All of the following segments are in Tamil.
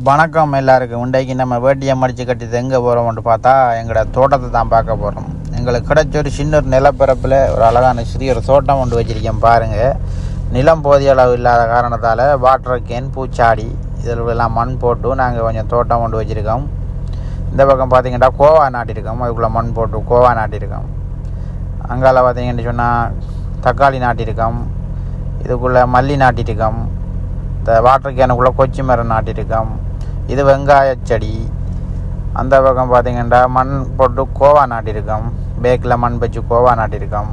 வணக்கம் எல்லாருக்கும். இன்றைக்கு நம்ம வேட்டியை மடித்து கட்டிட்டு எங்கே போகிறோம்னு பார்த்தா எங்களோட தோட்டத்தை தான் பார்க்க போகிறோம். எங்களுக்கு கிடைச்ச ஒரு சின்ன ஒரு நிலப்பரப்பில் ஒரு அழகான சிறிய ஒரு தோட்டம் கொண்டு வச்சிருக்கேன் பாருங்கள். நிலம் போதிய அளவு இல்லாத காரணத்தால் வாட்டர் கேன், பூச்சாடி இதில் எல்லாம் மண் போட்டு நாங்கள் கொஞ்சம் தோட்டம் கொண்டு வச்சுருக்கோம். இந்த பக்கம் பார்த்திங்கன்னா கோவா நாட்டியிருக்கோம். அதுக்குள்ளே மண் போட்டு கோவா நாட்டியிருக்கோம். அங்கால பார்த்திங்கன்னு சொன்னால் தக்காளி நாட்டியிருக்கோம். இதுக்குள்ளே மல்லி நாட்டியிருக்கோம். இந்த வாட்டர் கேனுக்குள்ளே கொச்சி மரம் நாட்டியிருக்கோம். இது வெங்காய செடி. அந்த பக்கம் பார்த்திங்கன்னா மண் போட்டு கோவா நாட்டியிருக்கோம். பேக்கில் மண் வச்சு கோவா நாட்டியிருக்கோம்.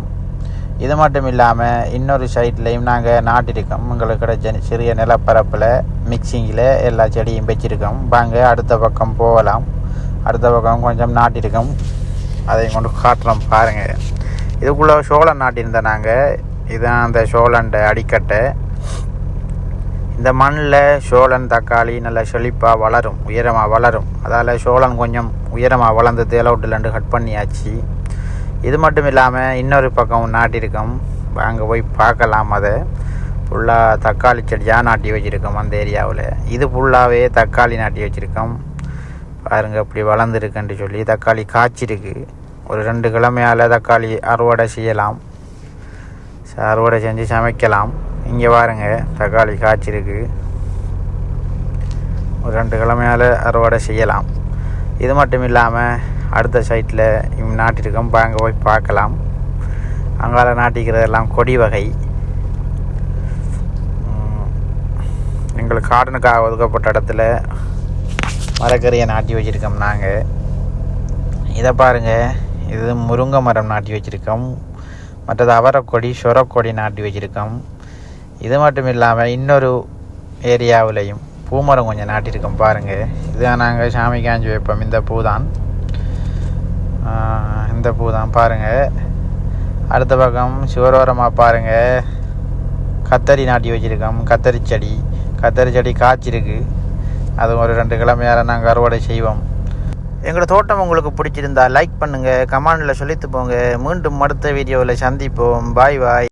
இது மட்டும் இல்லாமல் இன்னொரு சைட்லேயும் நாங்கள் நாட்டியிருக்கோம். எங்களுக்கு கிடைச்ச சிறிய நிலப்பரப்பில் மிக்சிங்கில் எல்லா செடியும் வச்சுருக்கோம். வாங்க அடுத்த பக்கம் போகலாம். அடுத்த பக்கம் கொஞ்சம் நாட்டியிருக்கோம், அதையும் கொண்டு காட்டுறோம் பாருங்கள். இதுக்குள்ளே சோளம் நாட்டியிருந்தோம் நாங்கள். இதுதான் அந்த சோளண்ட அடிக்கட்டை. இந்த மண்ணில் சோளம், தக்காளி நல்லா செழிப்பாக வளரும், உயரமாக வளரும். அதால் சோளம் கொஞ்சம் உயரமாக வளர்ந்து தேலவுட்டில் கட் பண்ணியாச்சு. இது மட்டும் இல்லாமல் இன்னொரு பக்கம் நாட்டியிருக்கோம். அங்கே போய் பார்க்கலாம். அதை ஃபுல்லாக தக்காளி செடியாக நாட்டி வச்சுருக்கோம் அந்த ஏரியாவில். இது ஃபுல்லாகவே தக்காளி நாட்டி வச்சுருக்கோம். பாருங்கள் இப்படி வளர்ந்துருக்குன்ட்டு சொல்லி. தக்காளி காய்ச்சிருக்கு. ஒரு 2 கிழமையால் தக்காளி அறுவடை செய்யலாம். அறுவடை செஞ்சு சமைக்கலாம். இங்கே பாருங்க தக்காளி காய்ச்சிருக்கு. ஒரு 2 கிழமையால் அறுவடை செய்யலாம். இது மட்டும் இல்லாமல் அடுத்த சைட்டில் நாட்டியிருக்கோம். அங்கே போய் பார்க்கலாம். அங்கால நாட்டிக்கிறதெல்லாம் கொடி வகை. எங்களுக்கு கார்டனுக்காக ஒதுக்கப்பட்ட இடத்துல மரக்கறியை நாட்டி வச்சுருக்கோம் நாங்கள். இதை பாருங்கள், இது முருங்கை மரம் நாட்டி வச்சுருக்கோம். மற்றது அவரைக்கொடி, சொரக்கொடி நாட்டி வச்சுருக்கோம். இது மட்டும் இல்லாமல் இன்னொரு ஏரியாவிலையும் பூமரம் கொஞ்சம் நாட்டியிருக்கோம் பாருங்கள். இதுதான் நாங்கள் சாமி காஞ்சி வைப்போம். இந்த பூ தான் பாருங்கள். அடுத்த பக்கம் சிவரோரமாக பாருங்கள் கத்தரி நாட்டி வச்சுருக்கோம். கத்தரி செடி காய்ச்சிருக்கு. அது ஒரு 2 கிழமையால் நாங்கள் அறுவடை செய்வோம். எங்களோட தோட்டம் உங்களுக்கு பிடிச்சிருந்தா லைக் பண்ணுங்கள், கமெண்டில் சொல்லிட்டு போங்க. மீண்டும் அடுத்த வீடியோவில் சந்திப்போம். பாய் பாய்.